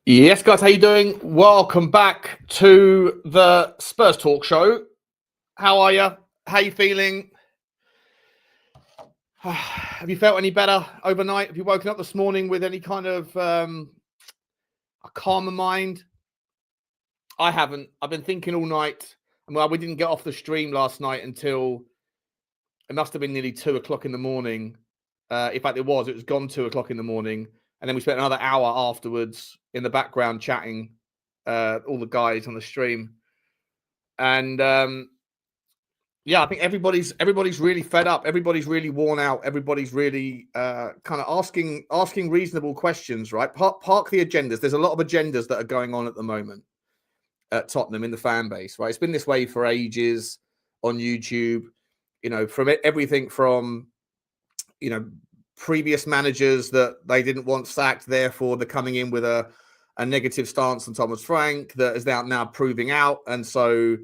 Yes, guys, how you doing? Welcome back to the Spurs Talk Show. How are you? How you feeling? Have you felt any better overnight? Have you woken up this morning with any kind of a calmer mind? I haven't. I've been thinking all night. Well, we didn't get off the stream last night until it must have been nearly 2 o'clock in the morning. In fact, it was gone 2 o'clock in the morning. And then we spent another hour afterwards in the background chatting, all the guys on the stream. And yeah, I think everybody's really fed up. Everybody's really worn out. Everybody's really kind of asking reasonable questions, right? Park the agendas. There's a lot of agendas that are going on at the moment at Tottenham in the fan base, right? It's been this way for ages on YouTube, from everything from, previous managers that they didn't want sacked, therefore they're coming in with a negative stance on Thomas Frank that is now proving out. And so,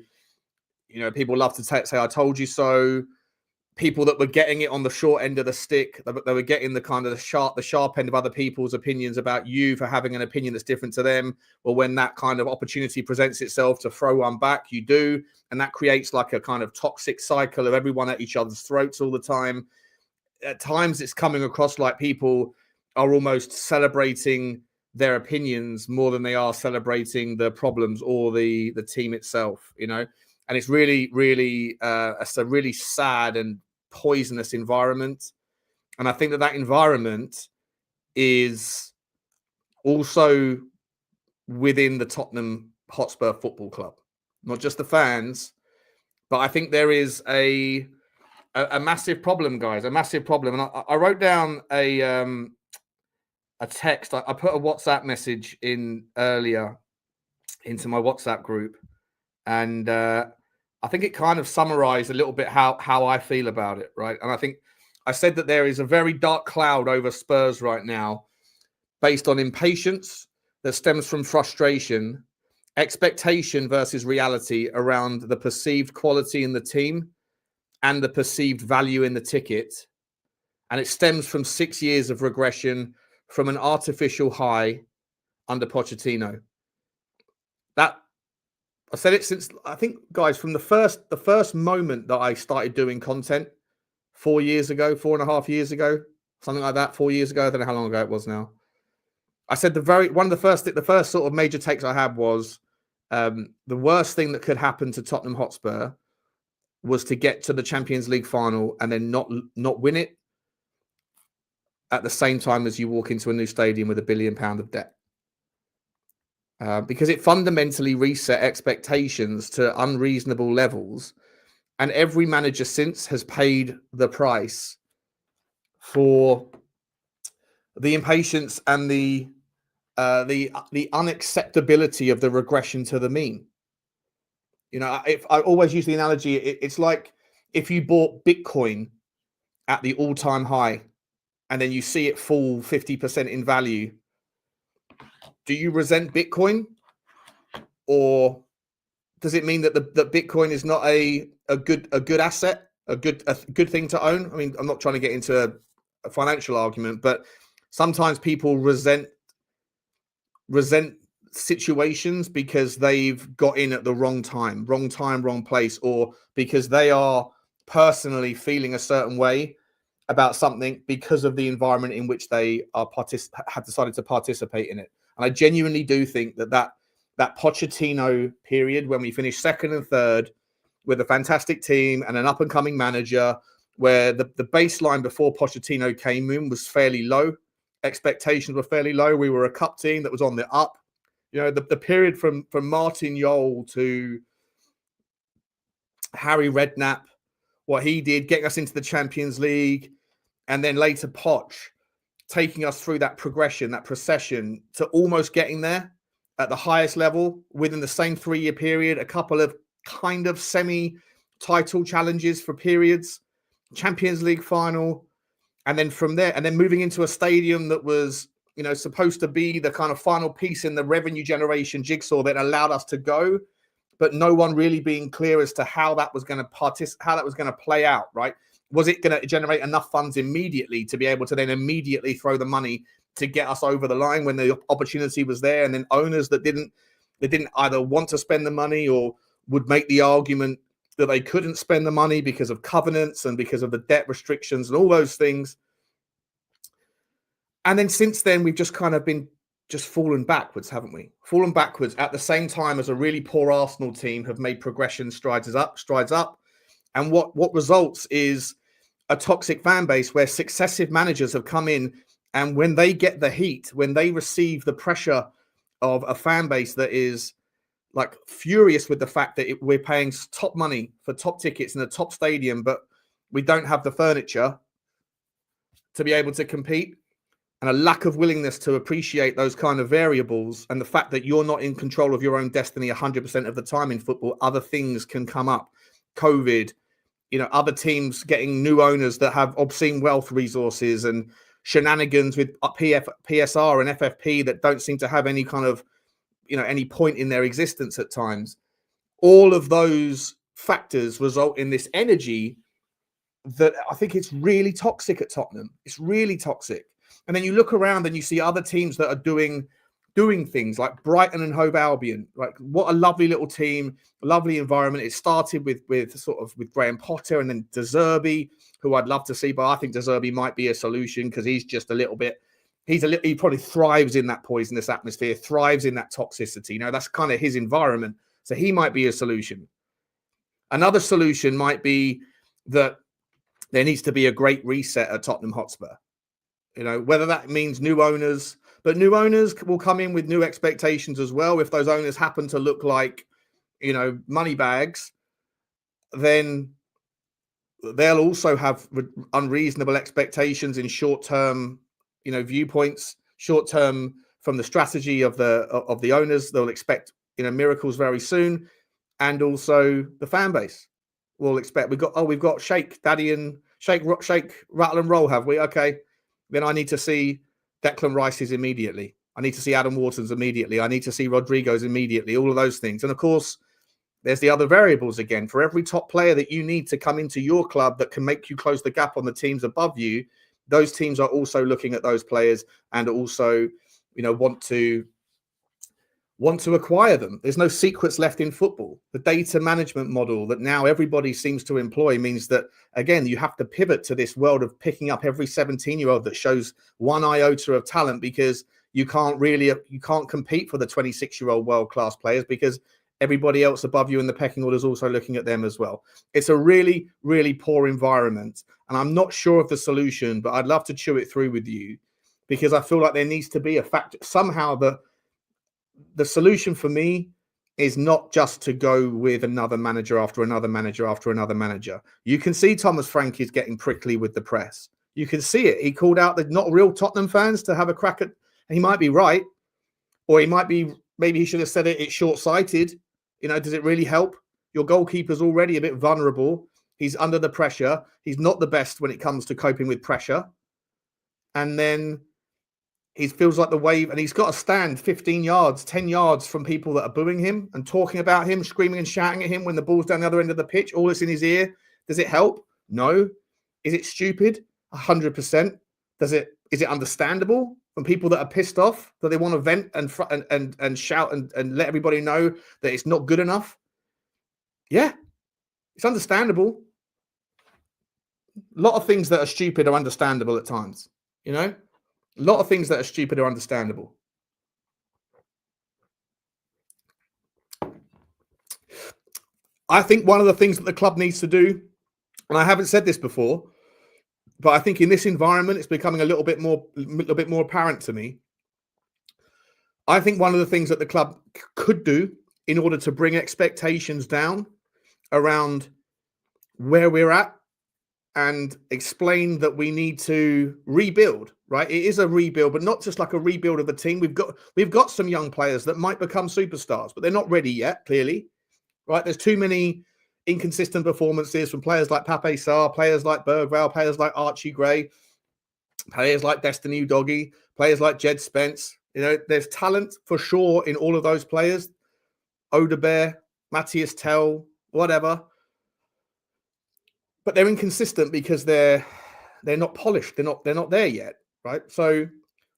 people love to say, I told you so. People that were getting it on the short end of the stick, they were getting the kind of the sharp end of other people's opinions about you for having an opinion that's different to them. Or when that kind of opportunity presents itself to throw one back, you do. And that creates like a kind of toxic cycle of everyone at each other's throats all the time. At times it's coming across like people are almost celebrating their opinions more than they are celebrating the problems or the team itself, and it's really it's a really sad and poisonous environment. And I think that environment is also within the Tottenham Hotspur Football Club, not just the fans, but I think there is a massive problem, guys, a massive problem. And I wrote down a text. I put a WhatsApp message in earlier into my WhatsApp group. And I think it kind of summarized a little bit how I feel about it, right? And I think I said that there is a very dark cloud over Spurs right now based on impatience that stems from frustration, expectation versus reality around the perceived quality in the team and the perceived value in the ticket. And it stems from 6 years of regression from an artificial high under Pochettino. That I said it since, I think, guys, from the first moment that I started doing content 4 years ago, 4.5 years ago, something like that, 4 years ago. I don't know how long ago it was now. I said the first sort of major takes I had was the worst thing that could happen to Tottenham Hotspur was to get to the Champions League final and then not win it at the same time as you walk into a new stadium with £1 billion of debt. Because it fundamentally reset expectations to unreasonable levels. And every manager since has paid the price for the impatience and the unacceptability of the regression to the mean. If I always use the analogy, it's like if you bought Bitcoin at the all-time high and then you see it fall 50% in value. Do you resent Bitcoin, or does it mean that that Bitcoin is not a good asset, a good thing to own? I mean, I'm not trying to get into a financial argument, but sometimes people resent situations because they've got in at the wrong time, wrong place, or because they are personally feeling a certain way about something because of the environment in which they have decided to participate in it. And I genuinely do think that Pochettino period, when we finished second and third with a fantastic team and an up-and-coming manager, where the baseline before Pochettino came in was fairly low. Expectations were fairly low. We were a cup team that was on the up. The period from Martin Jol to Harry Redknapp, what he did, getting us into the Champions League, and then later Poch taking us through that progression, that procession to almost getting there at the highest level within the same 3-year period, a couple of kind of semi-title challenges for periods, Champions League final, and then from there, and then moving into a stadium that was, supposed to be the kind of final piece in the revenue generation jigsaw that allowed us to go, but no one really being clear as to how that was going to play out, right? Was it going to generate enough funds immediately to be able to then immediately throw the money to get us over the line when the opportunity was there? And then owners that didn't either want to spend the money or would make the argument that they couldn't spend the money because of covenants and because of the debt restrictions and all those things. And then since then, we've just kind of been just fallen backwards, haven't we? Fallen backwards at the same time as a really poor Arsenal team have made progression strides up. And what results is a toxic fan base where successive managers have come in, and when they get the heat, when they receive the pressure of a fan base that is like furious with the fact that we're paying top money for top tickets in a top stadium, but we don't have the furniture to be able to compete, and a lack of willingness to appreciate those kind of variables, and the fact that you're not in control of your own destiny 100% of the time in football. Other things can come up. COVID, other teams getting new owners that have obscene wealth resources, and shenanigans with PSR and FFP that don't seem to have any kind of, any point in their existence at times. All of those factors result in this energy that I think it's really toxic at Tottenham. It's really toxic. And then you look around and you see other teams that are doing things like Brighton and Hove Albion. Like, what a lovely little team, lovely environment. It started with Graham Potter and then De Zerbi, who I'd love to see, but I think De Zerbi might be a solution because he's just a little bit. He probably thrives in that poisonous atmosphere, thrives in that toxicity. That's kind of his environment. So he might be a solution. Another solution might be that there needs to be a great reset at Tottenham Hotspur. Whether that means new owners, but new owners will come in with new expectations as well. If those owners happen to look like, money bags, then they'll also have unreasonable expectations in short-term, viewpoints, short-term from the strategy of the owners. They'll expect, miracles very soon. And also the fan base will expect, we've got Shake, Daddy and Shake, Rattle and Roll, have we? Okay. Then I need to see Declan Rice's immediately. I need to see Adam Wharton's immediately. I need to see Rodrigo's immediately, all of those things. And of course, there's the other variables again. For every top player that you need to come into your club that can make you close the gap on the teams above you, those teams are also looking at those players and also, want to acquire them. There's no secrets left in football. The data management model that now everybody seems to employ means that, again, you have to pivot to this world of picking up every 17-year-old that shows one iota of talent, because you can't compete for the 26-year-old world-class players because everybody else above you in the pecking order is also looking at them as well. It's a really, really poor environment. And I'm not sure of the solution, but I'd love to chew it through with you, because I feel like there needs to be a factor. Somehow the solution for me is not just to go with another manager after another manager after another manager. You can see Thomas Frank is getting prickly with the press. You can see it. He called out the not real Tottenham fans to have a crack at, and he might be right, or maybe he should have said it's short-sighted. Does it really help? Your goalkeeper's already a bit vulnerable. He's under the pressure. He's not the best when it comes to coping with pressure. And then he feels like the wave, and he's got to stand 15 yards, 10 yards from people that are booing him and talking about him, screaming and shouting at him when the ball's down the other end of the pitch. All this in his ear. Does it help? No. Is it stupid? 100%. Is it understandable from people that are pissed off, that they want to vent and shout and let everybody know that it's not good enough? Yeah, it's understandable. A lot of things that are stupid are understandable at times, A lot of things that are stupid are understandable. I think one of the things that the club needs to do, and I haven't said this before, but I think in this environment, it's becoming a little bit more apparent to me. I think one of the things that the club could do in order to bring expectations down around where we're at and explain that we need to rebuild, right? It is a rebuild, but not just like a rebuild of the team. We've got some young players that might become superstars, but they're not ready yet, clearly, right? There's too many inconsistent performances from players like Pape Sarr, players like Berghvall, players like Archie Gray, players like Destiny Udogie, players like Jed Spence. There's talent for sure in all of those players. Odebear, Mathys Tel, whatever. but they're inconsistent because they're not polished. They're not there yet, right? So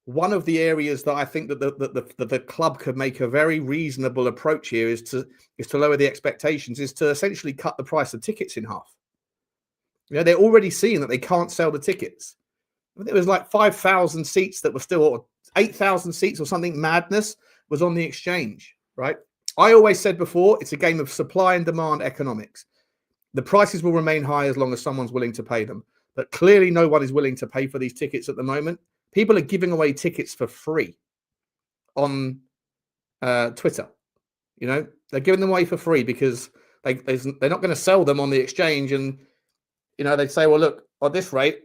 one of the areas that I think that the club could make a very reasonable approach here is to lower the expectations, is to essentially cut the price of tickets in half. You know, they're already seeing that they can't sell the tickets. There was like 5,000 seats that were still, or 8,000 seats or something madness was on the exchange, right? I always said before, it's a game of supply and demand economics. The prices will remain high as long as someone's willing to pay them. But clearly no one is willing to pay for these tickets at the moment. People are giving away tickets for free on Twitter. You know, they're giving them away for free because they're not going to sell them on the exchange. And, you know, they say, well, look, at this rate,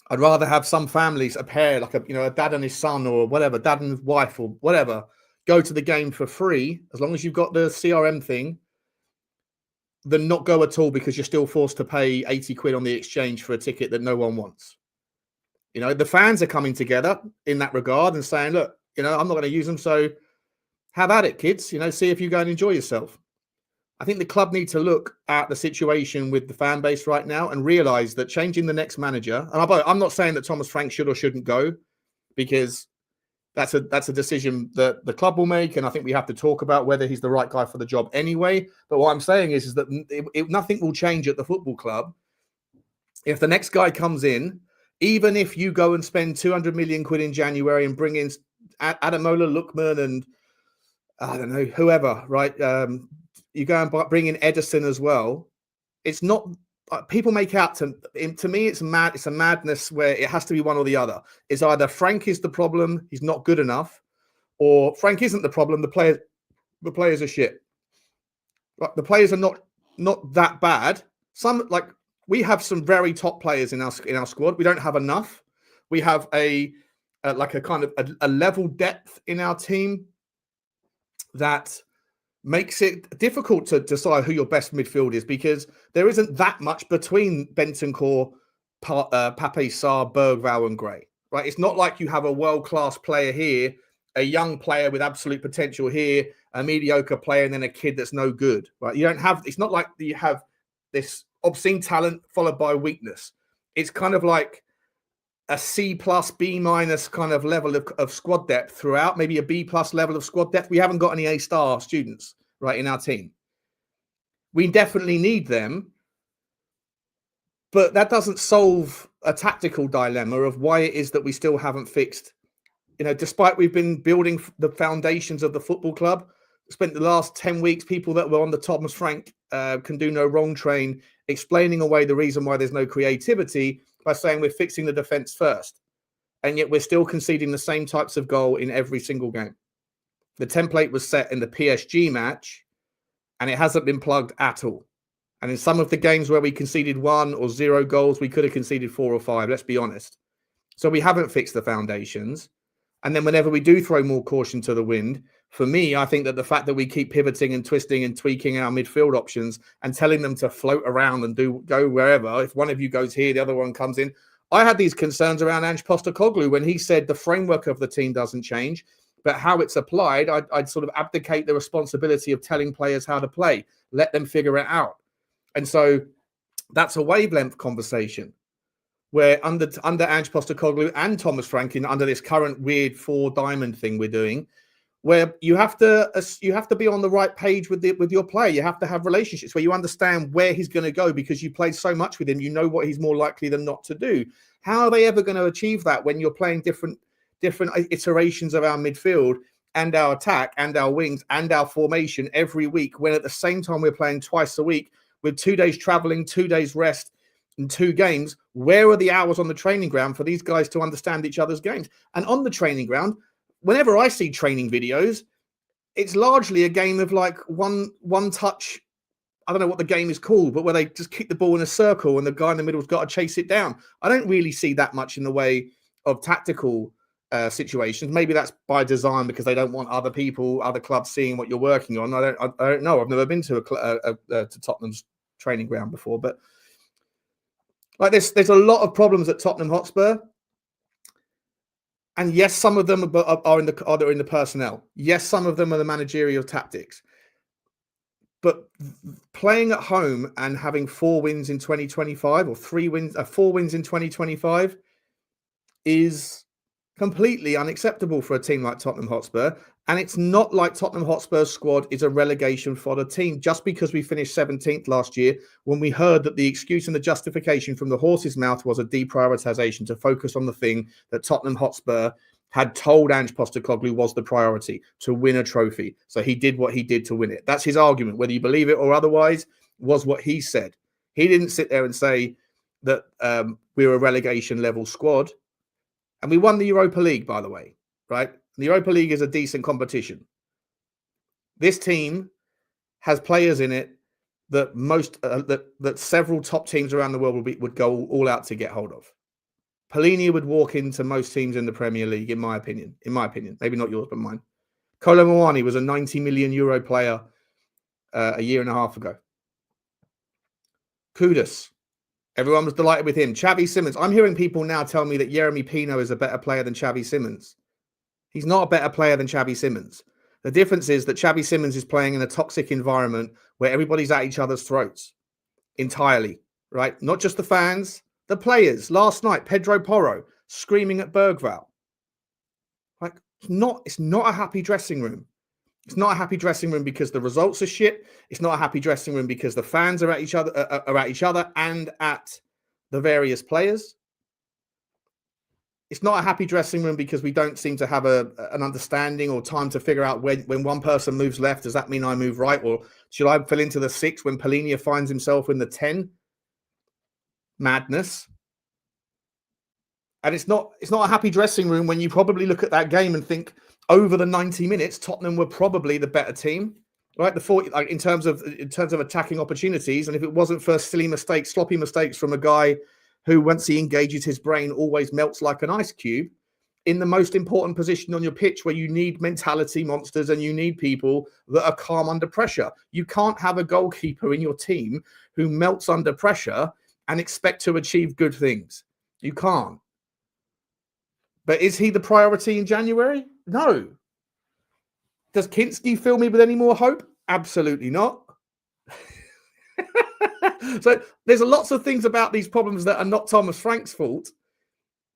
I'd rather have some families, a pair, like a dad and his son or whatever, dad and his wife or whatever, go to the game for free, as long as you've got the CRM thing, than not go at all because you're still forced to pay 80 quid on the exchange for a ticket that no one wants. You know, the fans are coming together in that regard and saying, look, you know, I'm not going to use them, so have at it, kids. You know, see if you go and enjoy yourself. I think the club need to look at the situation with the fan base right now and realise that changing the next manager, and I'm not saying that Thomas Frank should or shouldn't go, because that's a decision that the club will make, and I think we have to talk about whether he's the right guy for the job anyway. But what I'm saying is that nothing will change at the football club if the next guy comes in. Even if you go and spend 200 million quid in January and bring in Ademola Lookman and I don't know, whoever, right? You go and bring in Edison as well. It's not, people make out to me, it's a madness where it has to be one or the other. It's either Frank is the problem, he's not good enough, or Frank isn't the problem, the players are shit. Like, the players are not that bad. We have some very top players in our squad. We don't have enough. We have a kind of a level depth in our team that makes it difficult to decide who your best midfield is, because there isn't that much between Bentancur, Pape Sarr, Berghvall and Gray, right? It's not like you have a world-class player here, a young player with absolute potential here, a mediocre player, and then a kid that's no good, right? You don't have, it's not like you have this obscene talent followed by weakness. It's kind of like a C+, B- kind of level of squad depth throughout, maybe a B+ level of squad depth. We haven't got any A-star students, right, in our team. We definitely need them, but that doesn't solve a tactical dilemma of why it is that we still haven't fixed, you know, despite we've been building the foundations of the football club. Spent the last 10 weeks, people that were on the Thomas Frank can do no wrong train, explaining away the reason why there's no creativity by saying we're fixing the defense first. And yet we're still conceding the same types of goal in every single game. The template was set in the PSG match, and it hasn't been plugged at all. And in some of the games where we conceded 1 or 0 goals, we could have conceded 4 or 5, let's be honest. So we haven't fixed the foundations. And then whenever we do throw more caution to the wind, for me, I think that the fact that we keep pivoting and twisting and tweaking our midfield options and telling them to float around and go wherever, if one of you goes here, the other one comes in. I had these concerns around Ange Postecoglou when he said the framework of the team doesn't change, but how it's applied, I'd sort of abdicate the responsibility of telling players how to play, let them figure it out. And so that's a wavelength conversation where under Ange Postecoglou and Thomas Frank, under this current weird 4-diamond thing we're doing, where you have to be on the right page with your player. You have to have relationships where you understand where he's going to go because you played so much with him. You know what he's more likely than not to do. How are they ever going to achieve that when you're playing different iterations of our midfield and our attack and our wings and our formation every week, when at the same time we're playing twice a week with 2 days traveling, 2 days rest, and 2 games? Where are the hours on the training ground for these guys to understand each other's games? And on the training ground, whenever I see training videos, it's largely a game of like one touch. I don't know what the game is called, but where they just kick the ball in a circle and the guy in the middle's got to chase it down. I don't really see that much in the way of tactical situations. Maybe that's by design because they don't want other clubs seeing what you're working on. I don't know. I've never been to to Tottenham's training ground before, but like there's a lot of problems at Tottenham Hotspur. And yes, some of them are in the personnel. Yes, some of them are the managerial tactics. But playing at home and having 4 wins in 2025 or 4 wins in 2025 is completely unacceptable for a team like Tottenham Hotspur. And it's not like Tottenham Hotspur's squad is a relegation fodder team just because we finished 17th last year, when we heard that the excuse and the justification from the horse's mouth was a deprioritization to focus on the thing that Tottenham Hotspur had told Ange Postecoglou was the priority, to win a trophy. So he did what he did to win it. That's his argument, whether you believe it or otherwise, was what he said. He didn't sit there and say that we're a relegation level squad. And we won the Europa League, by the way, right? The Europa League is a decent competition. This team has players in it that that several top teams around the world would go all out to get hold of. Pellegrini would walk into most teams in the Premier League, in my opinion. Maybe not yours, but mine. Kolo Muani was a 90 million euro player a year and a half ago. Kudus. Everyone was delighted with him. Xavi Simons. I'm hearing people now tell me that Yeremy Pino is a better player than Xavi Simons. He's not a better player than Xavi Simons. The difference is that Xavi Simons is playing in a toxic environment where everybody's at each other's throats entirely, right? Not just the fans, the players. Last night, Pedro Porro screaming at Berghvall. Like, it's not a happy dressing room. It's not a happy dressing room because the results are shit. It's not a happy dressing room because the fans are at each other and at the various players. It's not a happy dressing room because we don't seem to have an understanding or time to figure out when one person moves left, does that mean I move right? Or should I fill into the 6 when Pellegrini finds himself in the 10? Madness. And it's not a happy dressing room when you probably look at that game and think, over the 90 minutes, Tottenham were probably the better team, right? In terms of attacking opportunities, and if it wasn't for silly mistakes, sloppy mistakes from a guy who, once he engages his brain, always melts like an ice cube, in the most important position on your pitch, where you need mentality monsters and you need people that are calm under pressure. You can't have a goalkeeper in your team who melts under pressure and expect to achieve good things. You can't. But is he the priority in January? No. Does Kinsky fill me with any more hope? Absolutely not. So there's lots of things about these problems that are not Thomas Frank's fault.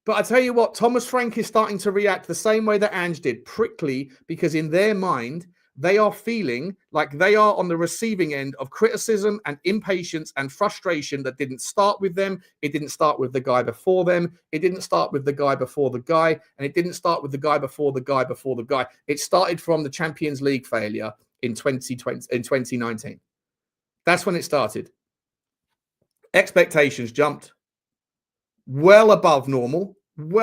But I tell you what, Thomas Frank is starting to react the same way that Ange did, prickly, because in their mind, they are feeling like they are on the receiving end of criticism and impatience and frustration that didn't start with them. It didn't start with the guy before them. It didn't start with the guy before the guy. And it didn't start with the guy before the guy before the guy. It started from the Champions League failure in 2019. That's when it started. Expectations jumped well above normal. And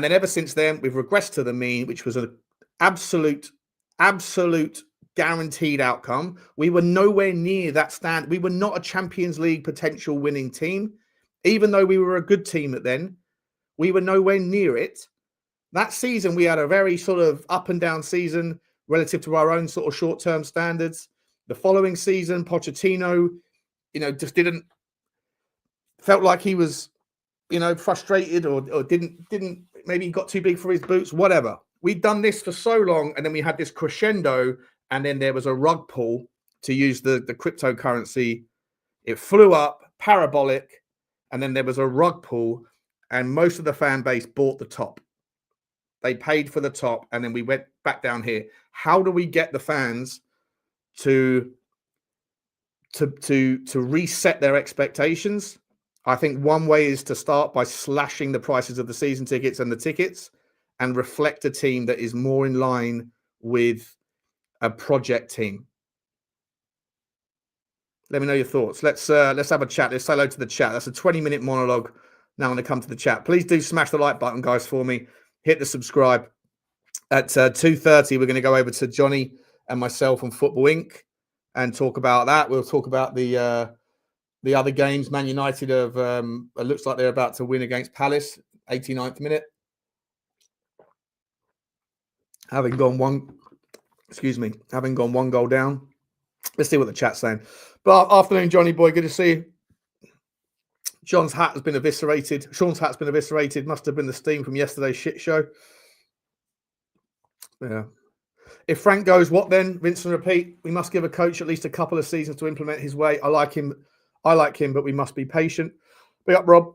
then ever since then, we've regressed to the mean, which was an absolute guaranteed outcome. We were nowhere near that stand. We were not a Champions League potential winning team. Even though we were a good team at then, we were nowhere near it. That season, we had a very sort of up and down season relative to our own sort of short-term standards. The following season, Pochettino, just felt like he was, frustrated or didn't, maybe he got too big for his boots, whatever. We'd done this for so long, and then we had this crescendo, and then there was a rug pull, to use the cryptocurrency. It flew up, parabolic, and then there was a rug pull, and most of the fan base bought the top. They paid for the top, and then we went back down here. How do we get the fans to reset their expectations? I think one way is to start by slashing the prices of the season tickets and the tickets and reflect a team that is more in line with a project team. Let me know your thoughts. Let's have a chat. Let's say hello to the chat. That's a 20-minute monologue. Now I'm going to come to the chat. Please do smash the like button, guys, for me. Hit the subscribe. At 2:30, we're going to go over to Johnny and myself on Football Inc. and talk about that. We'll talk about the other games. Man United have it looks like they're about to win against Palace, 89th minute. Having gone one goal down. Let's see what the chat's saying. But afternoon, Johnny boy, good to see you. Sean's hat has been eviscerated. Must have been the steam from yesterday's shit show. Yeah. If Frank goes, what then? Rinse and repeat. We must give a coach at least a couple of seasons to implement his way. I like him, but we must be patient. Big up, Rob.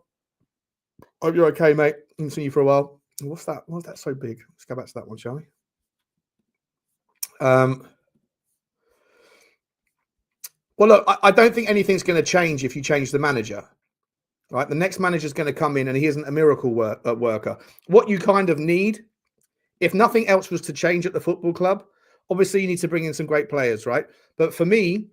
Hope you're okay, mate. I've seen you for a while. What's that? Why's that so big? Let's go back to that one, shall we? Well, look, I don't think anything's going to change if you change the manager. Right? The next manager is going to come in and he isn't a miracle worker. What you kind of need, if nothing else was to change at the football club, obviously you need to bring in some great players, right? But for me,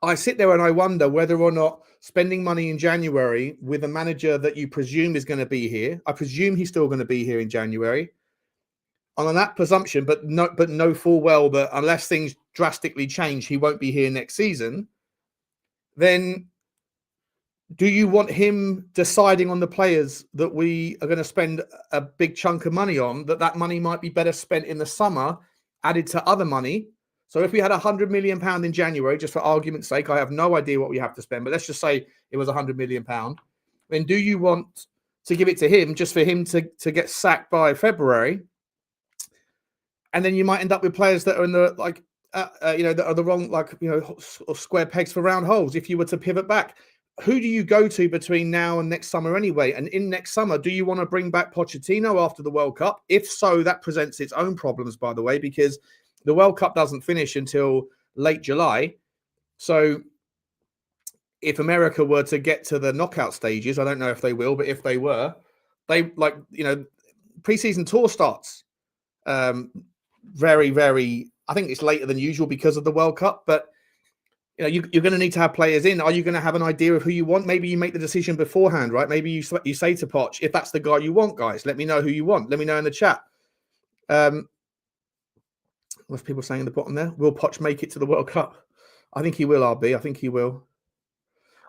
I sit there and I wonder whether or not spending money in January with a manager that you presume is going to be here. I presume he's still going to be here in January. And on that presumption, but know full well that unless things drastically change, he won't be here next season. Then do you want him deciding on the players that we are going to spend a big chunk of money on, that money might be better spent in the summer, added to other money? So if we had £100 million in January, just for argument's sake, I have no idea what we have to spend, but let's just say it was £100 million. Then do you want to give it to him just for him to get sacked by February? And then you might end up with players that are in the that are the wrong, square pegs for round holes. If you were to pivot back, who do you go to between now and next summer anyway? And in next summer, do you want to bring back Pochettino after the World Cup? If so, that presents its own problems, by the way, because the World Cup doesn't finish until late July. So if America were to get to the knockout stages, I don't know if they will, but if they were, preseason tour starts very, very, I think it's later than usual because of the World Cup, but you're going to need to have players in. Are you going to have an idea of who you want? Maybe you make the decision beforehand, right? Maybe you say to Poch, if that's the guy you want, guys, let me know who you want. Let me know in the chat. What's people saying in the bottom there? Will Poch make it to the World Cup? I think he will, RB. I think he will.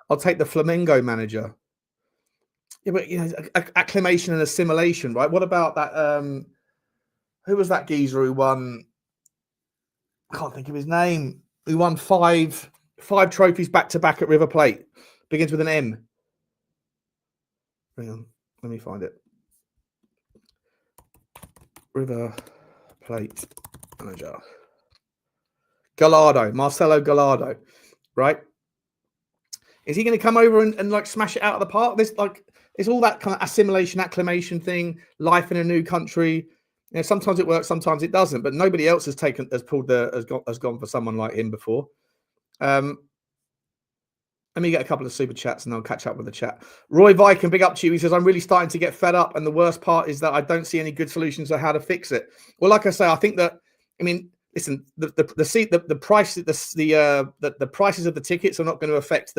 I'll take the Flamengo manager. Yeah, but acclimation and assimilation, right? What about that? Who was that geezer who won? I can't think of his name. Who won five trophies back to back at River Plate? Begins with an M. Hang on, let me find it. River Plate manager. Gallardo, Marcelo Gallardo, right? Is he going to come over and smash it out of the park? It's all that kind of assimilation, acclimation thing, life in a new country. Sometimes it works, sometimes it doesn't. But nobody else has gone for someone like him before. Let me get a couple of super chats and I'll catch up with the chat. Roy Viken, big up to you. He says, I'm really starting to get fed up. And the worst part is that I don't see any good solutions on how to fix it. Well, like I say, I think that, listen, the prices of the tickets are not going to affect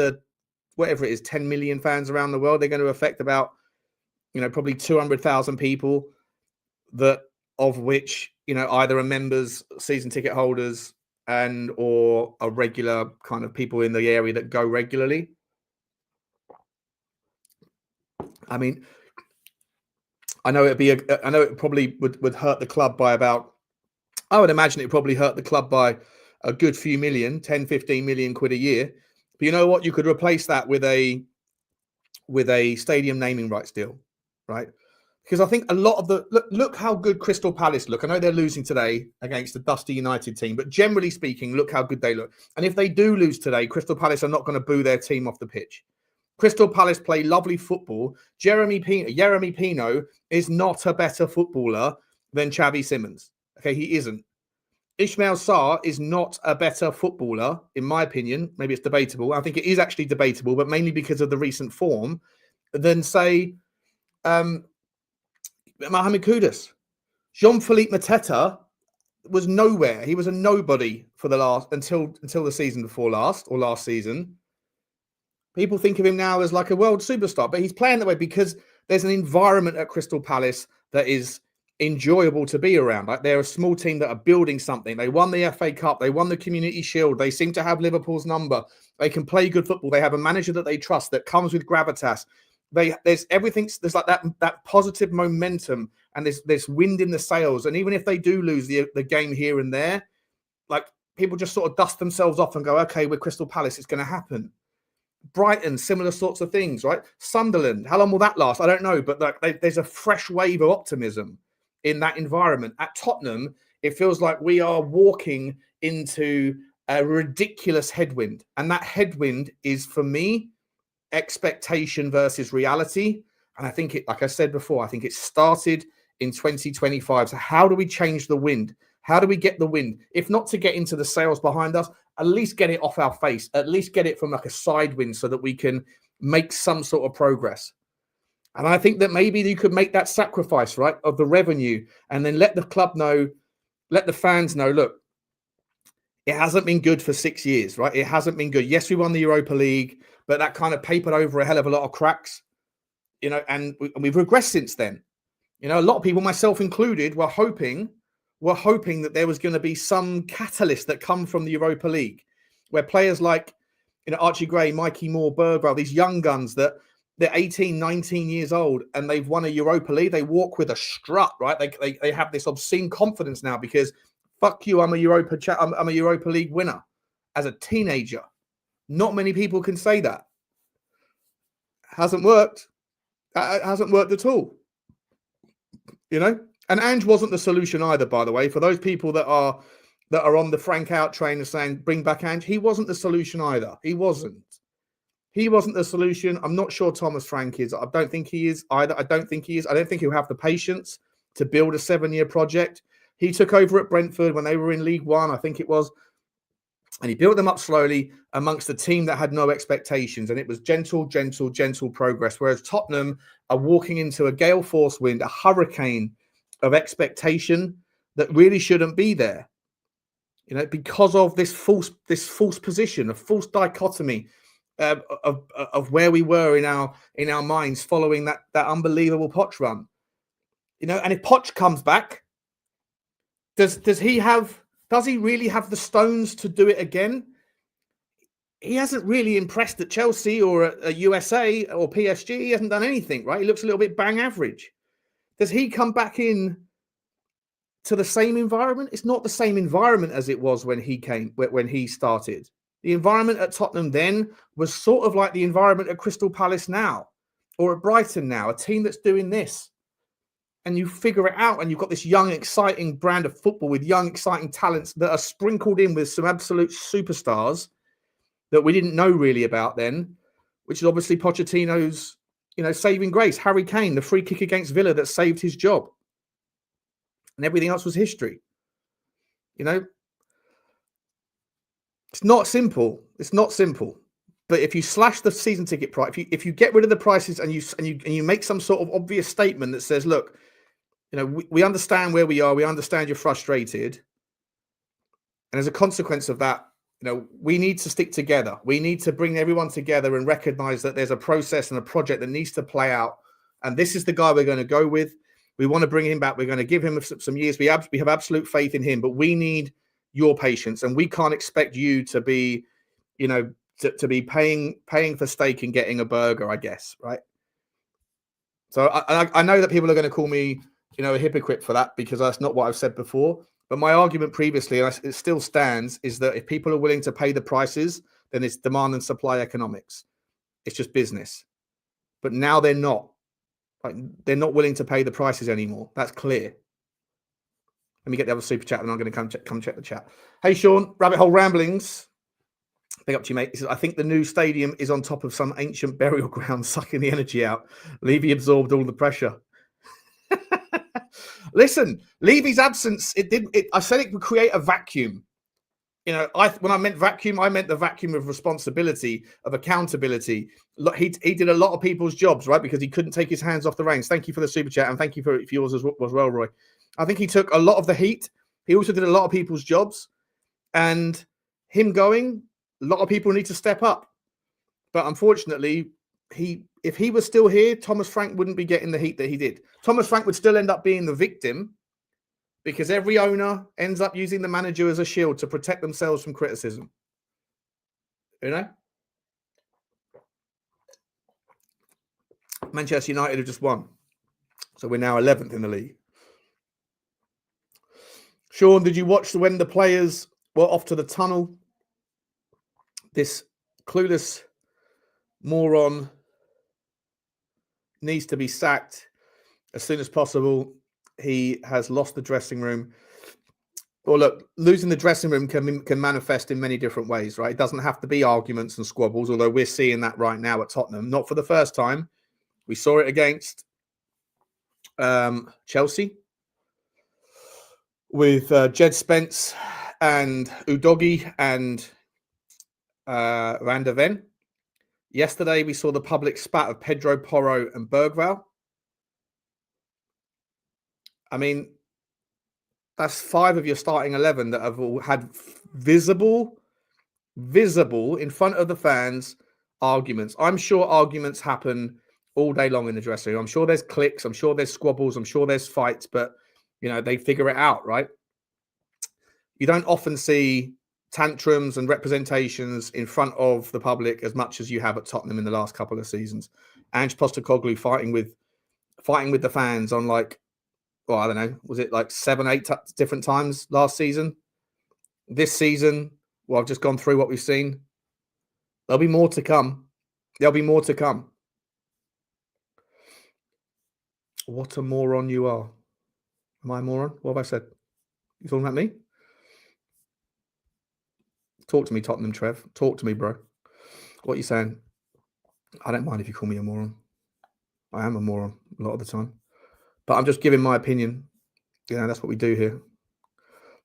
whatever it is, 10 million fans around the world. They're going to affect about, probably 200,000 people of which, either are members, season ticket holders, or a regular kind of people in the area that go regularly. I know it probably would hurt the club by about, I would imagine it probably hurt the club by a good few million, 10, 15 million quid a year. But you know what? You could replace that with a stadium naming rights deal, right? Because I think a lot of look how good Crystal Palace look. I know they're losing today against the Dusty United team, but generally speaking, look how good they look. And if they do lose today, Crystal Palace are not going to boo their team off the pitch. Crystal Palace play lovely football. Jeremy Pino is not a better footballer than Xavi Simons. Okay, he isn't. Ismail Sarr is not a better footballer, in my opinion. Maybe it's debatable. I think it is actually debatable, but mainly because of the recent form, than, say, Mohamed Kudus. Jean-Philippe Mateta was nowhere. He was a nobody for until the season before last, or last season. People think of him now as like a world superstar, but he's playing that way because there's an environment at Crystal Palace that is enjoyable to be around. Like, they're a small team that are building something. They won the FA Cup. They won the Community Shield. They seem to have Liverpool's number. They can play good football. They have a manager that they trust that comes with gravitas. There's everything. There's like that positive momentum, and there's wind in the sails. And even if they do lose the game here and there, like, people just sort of dust themselves off and go, okay, we're Crystal Palace. It's going to happen. Brighton, similar sorts of things, right? Sunderland, how long will that last? I don't know, but there's a fresh wave of optimism in that environment. At Tottenham, It feels like we are walking into a ridiculous headwind. And that headwind is, for me, expectation versus reality. And I think it, like I said before, I think it started in 2025. So how do we change the wind? How do we get the wind? If not to get into the sails behind us, at least get it off our face, at least get it from like a side wind so that we can make some sort of progress. And I think that maybe you could make that sacrifice, right, of the revenue, and then let the club know, let the fans know, look, it hasn't been good for 6 years, right? It hasn't been good. Yes, we won the Europa League, but that kind of papered over a hell of a lot of cracks, you know, and we've regressed since then. You know, a lot of people, myself included, were hoping that there was going to be some catalyst that come from the Europa League, where players like, you know, Archie Gray, Micky, Berghvall, these young guns that they're 18, 19 years old and they've won a Europa League. They walk with a strut, right? They have this obscene confidence now because fuck you, I'm a Europa League winner as a teenager. Not many people can say that. Hasn't worked. It hasn't worked at all. You know? And Ange wasn't the solution either, by the way. For those people that are on the Frank out train and saying, bring back Ange, he wasn't the solution either. He wasn't. He wasn't the solution. I'm not sure Thomas Frank is. I don't think he is either. I don't think he is. I don't think he'll have the patience to build a 7-year project. He took over at Brentford when they were in League One, I think it was, and he built them up slowly amongst a team that had no expectations. And it was gentle progress. Whereas Tottenham are walking into a gale force wind, a hurricane of expectation that really shouldn't be there. You know, because of this false position, a false dichotomy of where we were in our minds following that unbelievable Poch run. You know, and if Poch comes back, does he really have the stones to do it again? He hasn't really impressed at Chelsea or at USA or PSG. He hasn't done anything, right? He looks a little bit bang average. Does he come back in to the same environment? It's not the same environment as it was when he started. The environment at Tottenham then was sort of like the environment at Crystal Palace now, or at Brighton now, a team that's doing this. And you figure it out, and you've got this young, exciting brand of football with young, exciting talents that are sprinkled in with some absolute superstars that we didn't know really about then, which is obviously Pochettino's, you know, saving grace. Harry Kane, the free kick against Villa that saved his job. And everything else was history. You know, it's not simple. It's not simple. But if you slash the season ticket price, if you get rid of the prices and you make some sort of obvious statement that says, look, you know, we understand where we are. We understand you're frustrated. And as a consequence of that, you know, we need to stick together. We need to bring everyone together and recognize that there's a process and a project that needs to play out. And this is the guy we're going to go with. We want to bring him back. We're going to give him some years. We have absolute faith in him, but we need your patience. And we can't expect you to be, you know, to be paying for steak and getting a burger, I guess, right? So I know that people are going to call me, you know, a hypocrite for that, because that's not what I've said before. But my argument previously, and it still stands, is that if people are willing to pay the prices, then it's demand and supply economics. It's just business. But now they're not. Like, they're not willing to pay the prices anymore. That's clear. Let me get the other super chat, and I'm going to come check the chat. Hey, Sean, Rabbit Hole Ramblings. Big up to you, mate. He says, I think the new stadium is on top of some ancient burial ground, sucking the energy out. Levy absorbed all the pressure. Listen, Levy's absence, I said it would create a vacuum. You know, when I meant vacuum, I meant the vacuum of responsibility, of accountability. Look, he did a lot of people's jobs, right? Because he couldn't take his hands off the reins. Thank you for the super chat, and thank you for yours as well, Roy. I think he took a lot of the heat. He also did a lot of people's jobs. And him going, a lot of people need to step up. But unfortunately, if he was still here, Thomas Frank wouldn't be getting the heat that he did. Thomas Frank would still end up being the victim, because every owner ends up using the manager as a shield to protect themselves from criticism. You know? Manchester United have just won. So we're now 11th in the league. Sean, did you watch when the players were off to the tunnel? This clueless moron needs to be sacked as soon as possible. He has lost the dressing room. Well, look, losing the dressing room can manifest in many different ways, right? It doesn't have to be arguments and squabbles, although we're seeing that right now at Tottenham. Not for the first time. We saw it against Chelsea with Jed Spence and Udogie and Van der Ven. Yesterday, we saw the public spat of Pedro Porro and Berghvall. I mean, that's 5 of your starting 11 that have all had visible in front of the fans arguments. I'm sure arguments happen all day long in the dressing room. I'm sure there's cliques. I'm sure there's squabbles. I'm sure there's fights, but they figure it out, right? You don't often see tantrums and representations in front of the public as much as you have at Tottenham in the last couple of seasons. Ange Postecoglou fighting with the fans on I don't know, was it like 7, 8 different times last season? This season, well, I've just gone through what we've seen. There'll be more to come. There'll be more to come. What a moron you are. Am I a moron? What have I said? You talking about me? Talk to me, Tottenham, Trev. Talk to me, bro. What are you saying? I don't mind if you call me a moron. I am a moron a lot of the time. But I'm just giving my opinion. That's what we do here.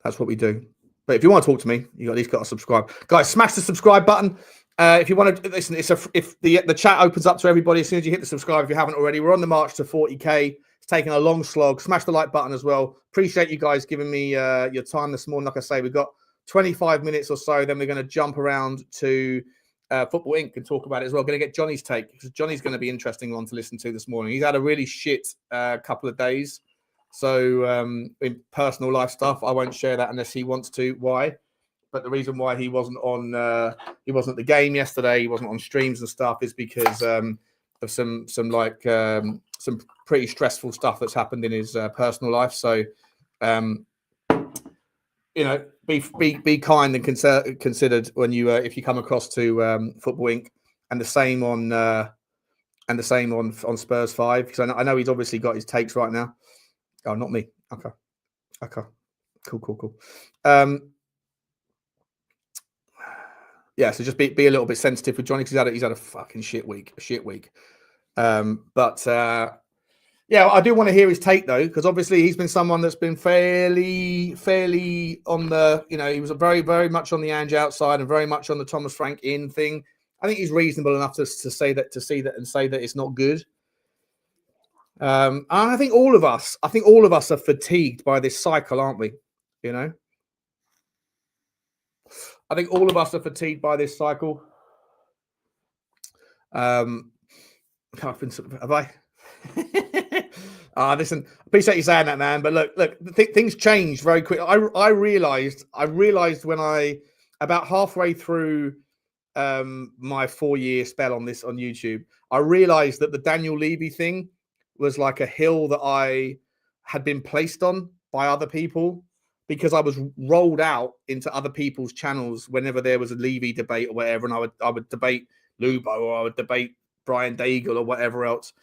That's what we do. But if you want to talk to me, you at least got to subscribe. Guys, smash the subscribe button. If you want to listen, if the chat opens up to everybody as soon as you hit the subscribe, if you haven't already, we're on the march to 40k. It's taking a long slog. Smash the like button as well. Appreciate you guys giving me your time this morning. Like I say, we've got 25 minutes or so. Then we're going to jump around to Football Inc. and talk about it as well. Going to get Johnny's take because Johnny's going to be an interesting one to listen to this morning. He's had a really shit couple of days. So in personal life stuff, I won't share that unless he wants to. Why? But the reason why he wasn't at the game yesterday, he wasn't on streams and stuff, is because of some pretty stressful stuff that's happened in his personal life. So, be kind and considered when you if you come across to Football Inc. and the same on Spurs 5, because I know he's obviously got his takes right now. Oh, not me. Okay. Cool. Yeah, so just be a little bit sensitive with Johnny because he's had a fucking shit week. But I do want to hear his take though, because obviously he's been someone that's been fairly on the, he was very, very much on the Ange outside and very much on the Thomas Frank in thing. I think he's reasonable enough to say that it's not good. And I think all of us are fatigued by this cycle, aren't we? I think all of us are fatigued by this cycle. Have I? Listen, appreciate you saying that, man. But look, things change very quick. I realized when about halfway through my 4-year spell on YouTube, I realized that the Daniel Levy thing was like a hill that I had been placed on by other people, because I was rolled out into other people's channels whenever there was a Levy debate or whatever, and I would debate Lubo or I would debate Brian Daigle or whatever else.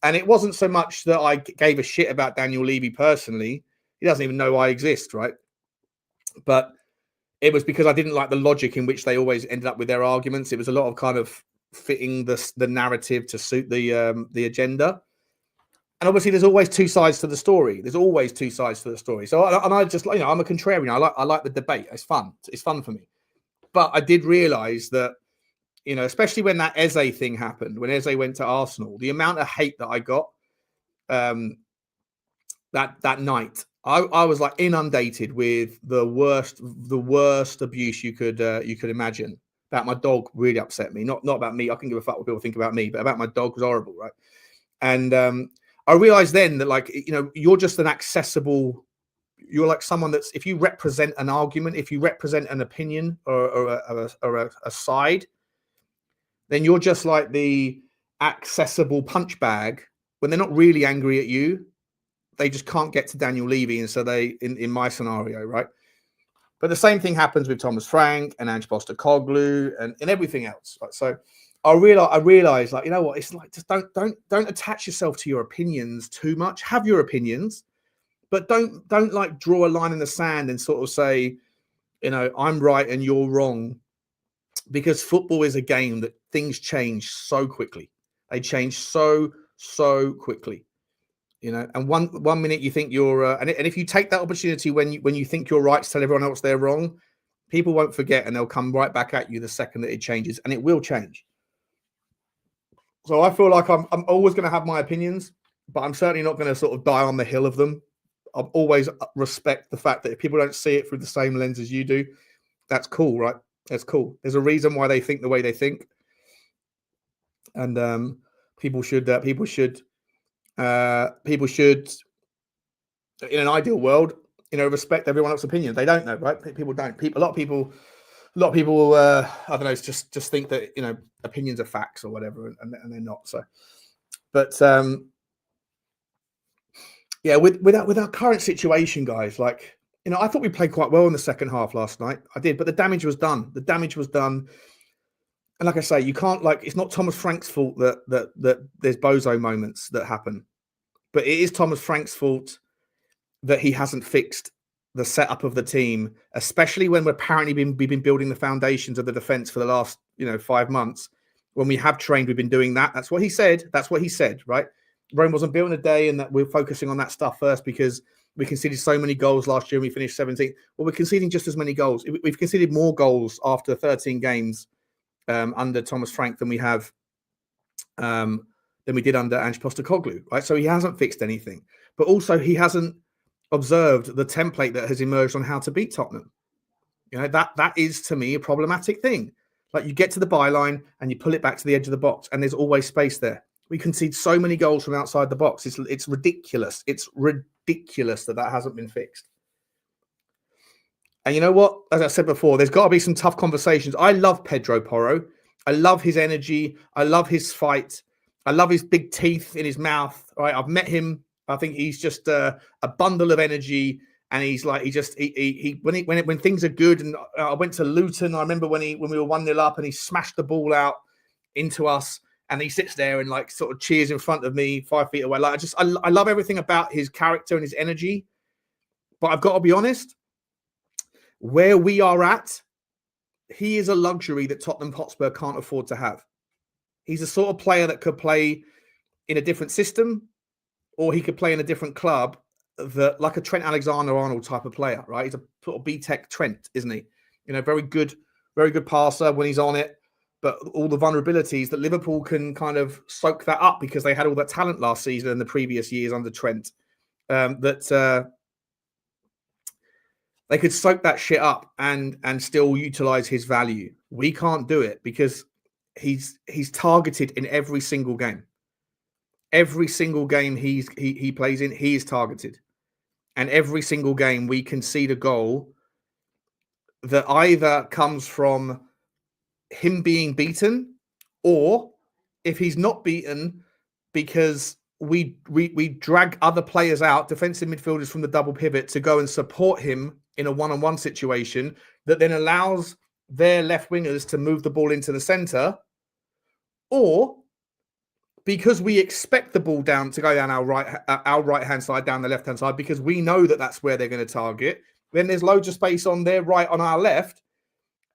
And it wasn't so much that I gave a shit about Daniel Levy personally. He doesn't even know I exist, right? But it was because I didn't like the logic in which they always ended up with their arguments. It was a lot of kind of fitting the narrative to suit the agenda. And obviously, there's always two sides to the story. So, and I just, I'm a contrarian. I like the debate. It's fun. It's fun for me. But I did realize that, especially when that Eze thing happened, when Eze went to Arsenal, the amount of hate that I got that night, I was like inundated with the worst abuse you could imagine. About my dog really upset me. Not about me. I can give a fuck what people think about me, but about my dog was horrible, right? And I realized then that you're just an accessible. You're like someone that's, if you represent an argument, if you represent an opinion or a side, then you're just like the accessible punch bag when they're not really angry at you. They just can't get to Daniel Levy. And so in my scenario, right? But the same thing happens with Thomas Frank and Ange Postecoglou and everything else. Right? So I realized, like, what? It's like, just don't attach yourself to your opinions too much. Have your opinions, but don't like draw a line in the sand and sort of say, I'm right and you're wrong, because football is a game that things change so quickly. They change so quickly, and one minute you think you're and if you take that opportunity when you think you're right to tell everyone else they're wrong, people won't forget and they'll come right back at you the second that it changes, and it will change. So I feel like I'm always going to have my opinions, but I'm certainly not going to sort of die on the hill of them. I'll always respect the fact that if people don't see it through the same lens as you do, that's cool, right? That's cool. There's a reason why they think the way they think, and people should, in an ideal world, respect everyone else's opinion. They don't know, right? People don't. A lot of people, I don't know, just think that opinions are facts or whatever, and they're not. So, but yeah, with our current situation, guys, like I thought we played quite well in the second half last night. I did, but the damage was done. And like I say, you can't it's not Thomas Frank's fault that there's bozo moments that happen, but it is Thomas Frank's fault that he hasn't fixed the setup of the team, especially when we've been building the foundations of the defense for the last 5 months. When we have trained, we've been doing that. That's what he said, right? Rome wasn't built in a day, and that we're focusing on that stuff first because we conceded so many goals last year and we finished 17th. Well, we're conceding just as many goals. We've conceded more goals after 13 games under Thomas Frank than we did under Ange Postecoglou, right? So he hasn't fixed anything, but also he hasn't observed the template that has emerged on how to beat Tottenham. That is, to me, a problematic thing. Like, you get to the byline and you pull it back to the edge of the box, and there's always space there. We concede so many goals from outside the box. It's ridiculous. It's ridiculous that hasn't been fixed. And you know what? As I said before, there's got to be some tough conversations. I love Pedro Porro. I love his energy. I love his fight. I love his big teeth in his mouth. Right? I've met him. I think he's just a bundle of energy, and he's like when things are good. And I went to Luton. I remember when we were 1-0 up, and he smashed the ball out into us, and he sits there and sort of cheers in front of me 5 feet away. I love everything about his character and his energy. But I've got to be honest. Where we are at, he is a luxury that Tottenham Hotspur can't afford to have. He's a sort of player that could play in a different system, or he could play in a different club, like a Trent Alexander-Arnold type of player, right? He's a sort of B-Tech Trent, isn't he? Very good passer when he's on it, but all the vulnerabilities that Liverpool can kind of soak that up because they had all that talent last season and the previous years under Trent, they could soak that shit up and still utilize his value. We can't do it because he's targeted in every single game. Every single game he plays in, he is targeted. And every single game we concede a goal that either comes from him being beaten, or if he's not beaten, because we drag other players out, defensive midfielders from the double pivot, to go and support him in a one-on-one situation that then allows their left wingers to move the ball into the center, or because we expect the ball to go down our right-hand side, down the left-hand side, because we know that that's where they're going to target, then there's loads of space on their right, on our left,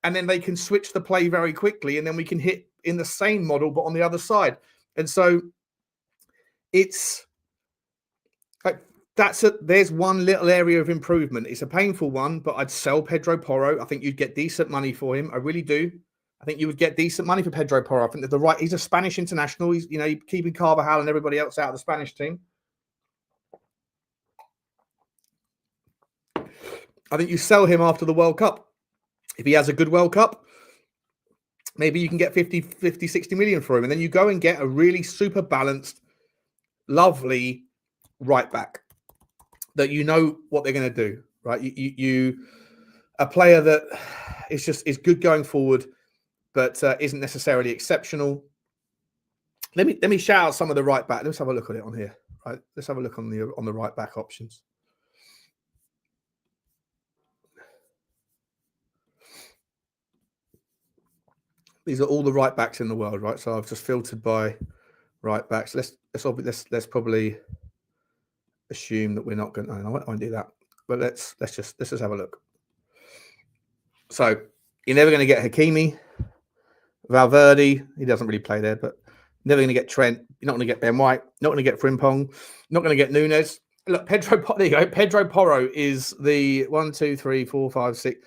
and then they can switch the play very quickly, and then we can hit in the same model, but on the other side. And so it's like, there's one little area of improvement. It's a painful one, but I'd sell Pedro Porro. I think you'd get decent money for him. I really do. I think you would get decent money for Pedro Porro. I think that he's a Spanish international. He's keeping Carvajal and everybody else out of the Spanish team. I think you sell him after the World Cup. If he has a good World Cup, maybe you can get 50, 60 million for him. And then you go and get a really super balanced, lovely right back that what they're going to do, right? You a player that is good going forward, but isn't necessarily exceptional. Let me shout out some of the right back. Let's have a look at it on here. Right, let's have a look on the right back options. These are all the right backs in the world, right? So I've just filtered by right backs. Let's probably assume that we're not going to. No, I won't do that. But let's just have a look. So you're never going to get Hakimi, Valverde. He doesn't really play there, but never going to get Trent. You're not going to get Ben White. Not going to get Frimpong. Not going to get Nunes. Look, there you go. Pedro Porro is the 1, 2, 3, 4, 5, 6.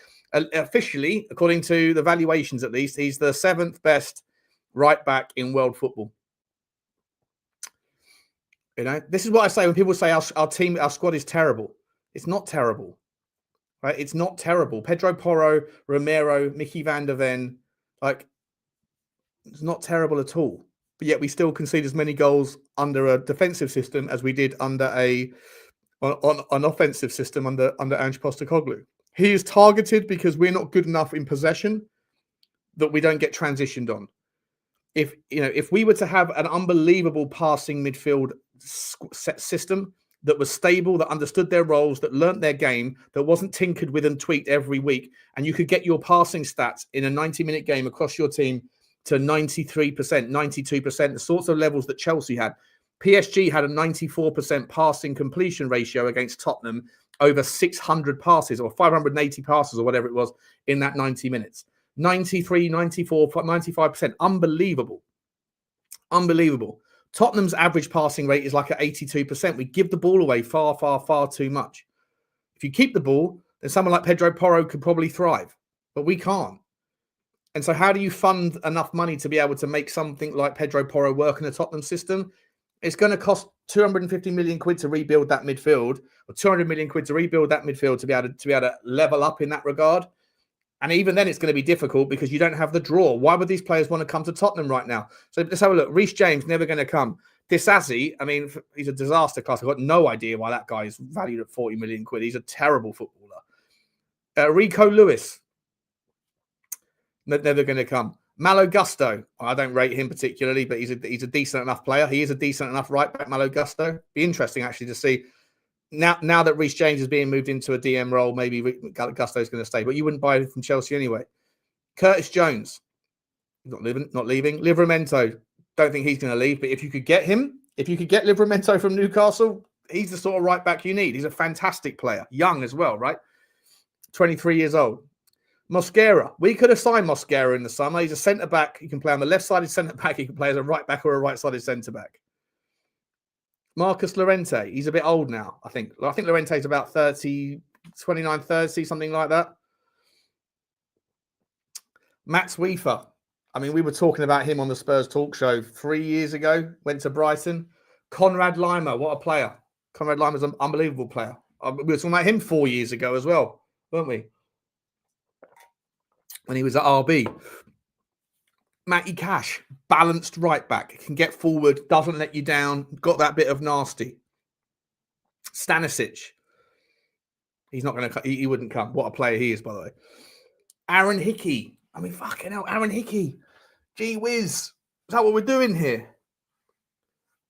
Officially, according to the valuations at least, he's the 7th best right back in world football. You know, this is what I say when people say our squad is terrible. It's not terrible, right? It's not terrible. Pedro Porro, Romero, Micky van der Ven, like, it's not terrible at all. But yet we still concede as many goals under a defensive system as we did under an offensive system under Ange Postecoglou. He is targeted because we're not good enough in possession that we don't get transitioned on. If we were to have an unbelievable passing midfield system that was stable, that understood their roles, that learnt their game, that wasn't tinkered with and tweaked every week, and you could get your passing stats in a 90-minute game across your team to 93%, 92%, the sorts of levels that Chelsea had. PSG had a 94% passing completion ratio against Tottenham, over 600 passes or 580 passes or whatever it was in that 90 minutes. 93, 94, 95%. Unbelievable. Unbelievable. Tottenham's average passing rate is like at 82%. We give the ball away far, far, far too much. If you keep the ball, then someone like Pedro Porro could probably thrive, but we can't. And so how do you fund enough money to be able to make something like Pedro Porro work in a Tottenham system? It's going to cost 250 million quid to rebuild that midfield, or 200 million quid to rebuild that midfield to be able to level up in that regard. And even then, it's going to be difficult because you don't have the draw. Why would these players want to come to Tottenham right now? So let's have a look. Reece James, never going to come. Disasi, I mean, he's a disaster class. I've got no idea why that guy is valued at 40 million quid. He's a terrible footballer. Rico Lewis, never going to come. Malo Gusto, I don't rate him particularly, but he's a decent enough player. He is a decent enough right back, Malo Gusto. Be interesting actually to see. Now that Reece James is being moved into a DM role, maybe Gusto is going to stay, but you wouldn't buy him from Chelsea anyway. Curtis Jones, not leaving. Livramento, don't think he's going to leave, but if you could get him, if you could get Livramento from Newcastle, he's the sort of right back you need. He's a fantastic player, young as well, right? 23 years old. Mosquera, we could have signed Mosquera in the summer. He's a centre back. He can play on the left-sided centre back. He can play as a right back or a right-sided centre back. Marcus Llorente, he's a bit old now, I think. I think Llorente's about 30, 29, 30, something like that. Mats Weefer, I mean, we were talking about him on the Spurs Talk Show 3 years ago, went to Brighton. Conrad Lima, what a player. Conrad Lima's an unbelievable player. We were talking about him 4 years ago as well, weren't we? When he was at RB. Matty Cash, balanced right back, can get forward, doesn't let you down, got that bit of nasty. Stanisic, he's not going to. He wouldn't come. What a player he is, by the way. Aaron Hickey, I mean, fucking hell, Aaron Hickey, gee whiz, is that what we're doing here?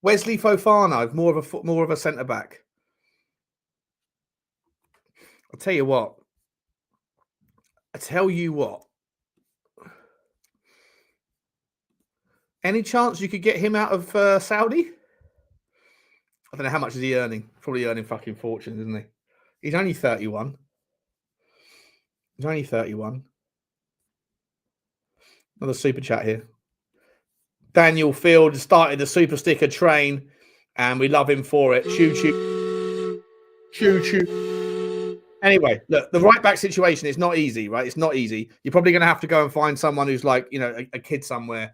Wesley Fofana, more of a centre back. I'll tell you what. Any chance you could get him out of Saudi? I don't know how much is he earning. Probably earning fucking fortunes, isn't he? He's only 31. Another super chat here. Daniel Field started the super sticker train, and we love him for it. Choo choo. Choo choo. Anyway, look, the right back situation is not easy, right? It's not easy. You're probably going to have to go and find someone who's like, a kid somewhere.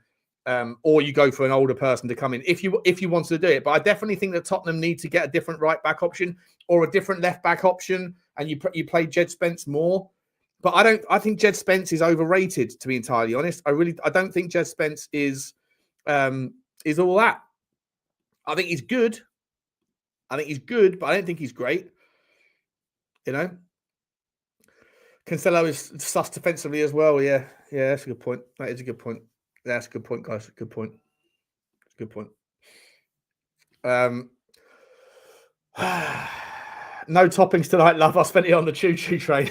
Or you go for an older person to come in if you want to do it. But I definitely think that Tottenham need to get a different right back option or a different left back option, and you play Jed Spence more. But I think Jed Spence is overrated, to be entirely honest. I don't think Jed Spence is all that. I think he's good. But I don't think he's great. Cancelo is sus defensively as well. Yeah, that's a good point. That is a good point. That's a good point, guys. Good point. No toppings tonight, love. I spent it on the choo-choo train.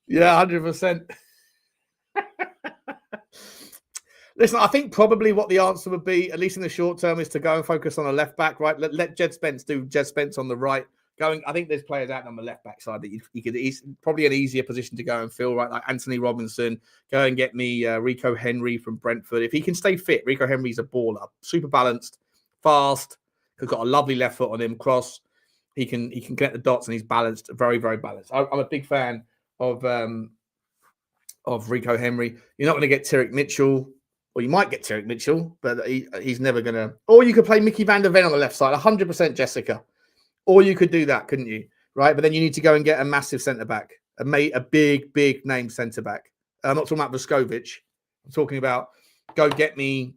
Yeah, 100%. Listen, I think probably what the answer would be, at least in the short term, is to go and focus on a left back, right? Let Jed Spence do Jed Spence on the right. I think there's players out on the left back side that you could. He's probably an easier position to go and fill, right? Like Anthony Robinson. Go and get me Rico Henry from Brentford. If he can stay fit, Rico Henry's a baller, super balanced, fast. He's got a lovely left foot on him. Cross. He can connect the dots and he's balanced, very very balanced. I'm a big fan of Rico Henry. You're not going to get Tyrek Mitchell. Well, you might get Tyrek Mitchell, but he's never going to. Or you could play Mickey van der Ven on the left side, 100% Jessica. Or you could do that, couldn't you? Right? But then you need to go and get a massive centre-back, a big name centre-back. I'm not talking about Vuskovic. I'm talking about go get me.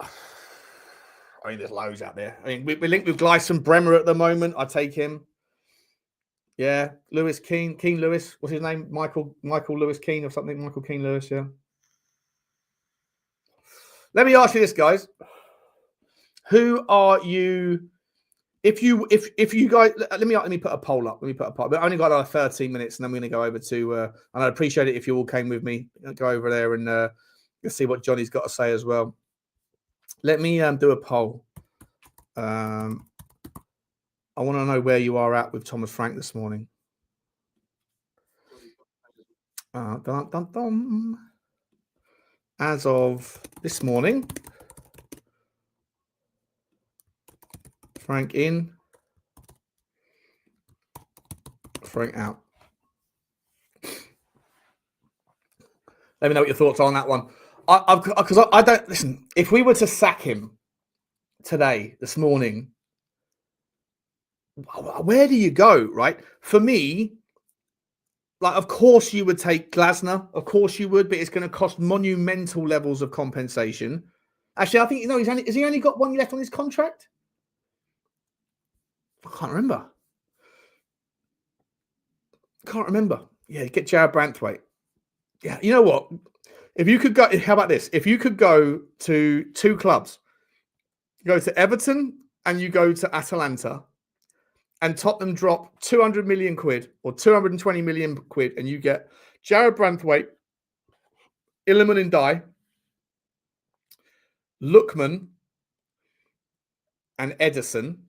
I mean, there's loads out there. I mean, we're linked with Gleison Bremer at the moment. I take him. Yeah, Lewis Keane Lewis. What's his name? Michael Lewis Keane or something. Michael Keane Lewis. Yeah. Let me ask you this, guys. Who are you? If you guys, let me put a poll up. Let me put a poll. We've only got 13 minutes, and then we're going to go over to. And I'd appreciate it if you all came with me. Go over there and let's see what Johnny's got to say as well. Let me do a poll. I want to know where you are at with Thomas Frank this morning. As of this morning, Frank in, Frank out. Let me know what your thoughts are on that one. Because I don't listen. If we were to sack him today, this morning, where do you go? Right? For me, like, of course you would take Glasner. Of course you would, but it's going to cost monumental levels of compensation. Actually, I think has he only got one left on his contract? I can't remember. Yeah, get Jared Branthwaite. Yeah, you know what? If you could go, how about this? If you could go to two clubs, go to Everton and you go to Atalanta, and Tottenham drop 200 million quid or 220 million quid, and you get Jared Branthwaite, Iliman Ndiaye, Lookman, and Edison.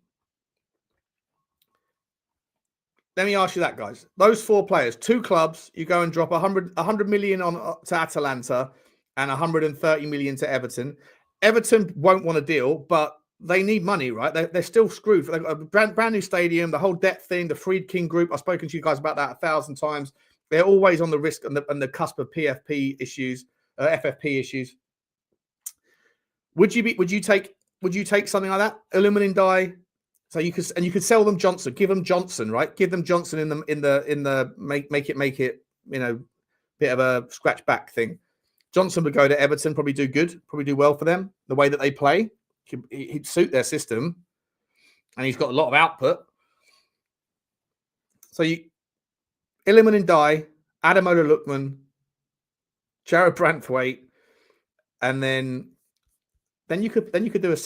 Let me ask you that, guys. Those four players, two clubs, you go and drop 100 million on to Atalanta and 130 million to Everton. Everton won't want a deal, but they need money, right? They're still screwed. They've got a brand new stadium, the whole debt thing, the Friedkin Group. I've spoken to you guys about that 1,000 times. They're always on the risk and the cusp of PFP issues, FFP issues. Would you take something like that? Iliman Ndiaye. So you could sell them Johnson, give them Johnson, right? Give them Johnson in the make it, bit of a scratch back thing. Johnson would go to Everton, probably do well for them. The way that they play, he'd suit their system, and he's got a lot of output. So Iliman Ndiaye, Ademola Lookman, Jared Branthwaite, and then you could do a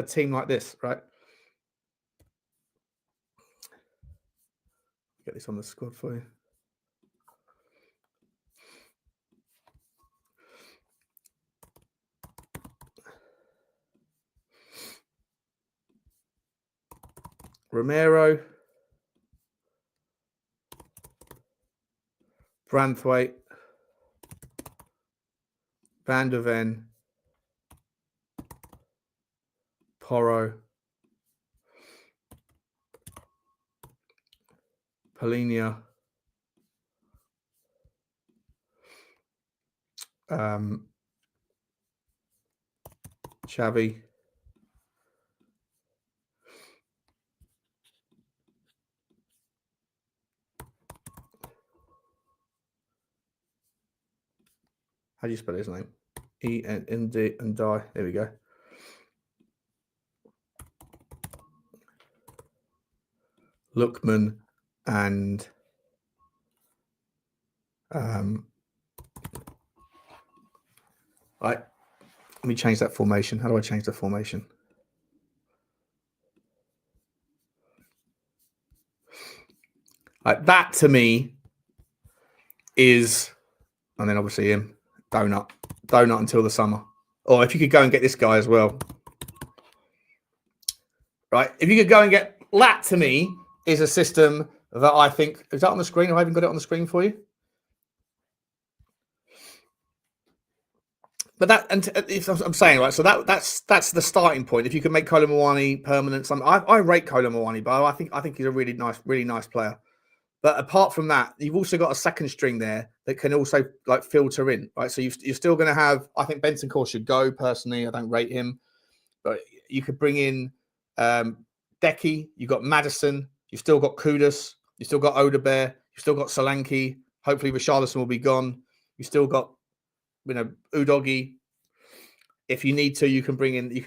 team like this, right? Get this on the squad for you. Romero, Branthwaite, Van der Ven, Porro, Polinia, Xavi, how do you spell his name? E-N-D and die. There we go. Lookman and right. Let me change that formation. How do I change the formation? That to me is And then obviously him, donut until the summer. Or if you could go and get this guy as well. Right? If you could go and get that, to me, is a system that I think, is that on the screen? Have I even got it on the screen for you? But that, and I'm saying, right, so that's the starting point. If you can make Kolo Muani permanent, I rate Kolo Muani, but I think he's a really nice player. But apart from that, you've also got a second string there that can also like filter in, right? So you're still going to have, I think Bentancur should go personally. I don't rate him, but you could bring in Decky. You've got Maddison. You've still got Kudus. You've still got Odebear. You've still got Solanke. Hopefully Richalison will be gone. You've still got, Udogie. If you need to, you can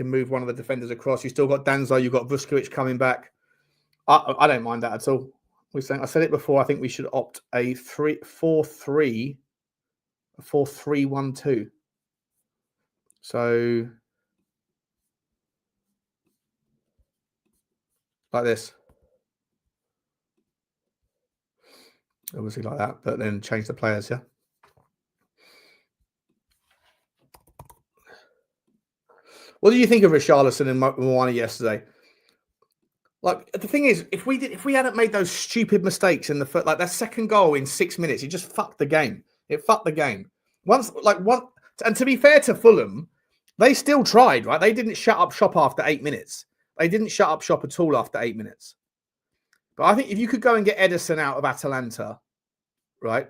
move one of the defenders across. You still got Danzo. You've got Vuskovic coming back. I don't mind that at all. I said it before. I think we should opt a 4-3-1-2. So like this, obviously like that, but then change the players. Yeah. What do you think of Richarlison and Muani yesterday? Like, the thing is, if we hadn't made those stupid mistakes in that second goal in 6 minutes, it just fucked the game. It fucked the game. And to be fair to Fulham, they still tried, right? They didn't shut up shop after 8 minutes. They didn't shut up shop at all after 8 minutes. But I think if you could go and get Edison out of Atalanta, right?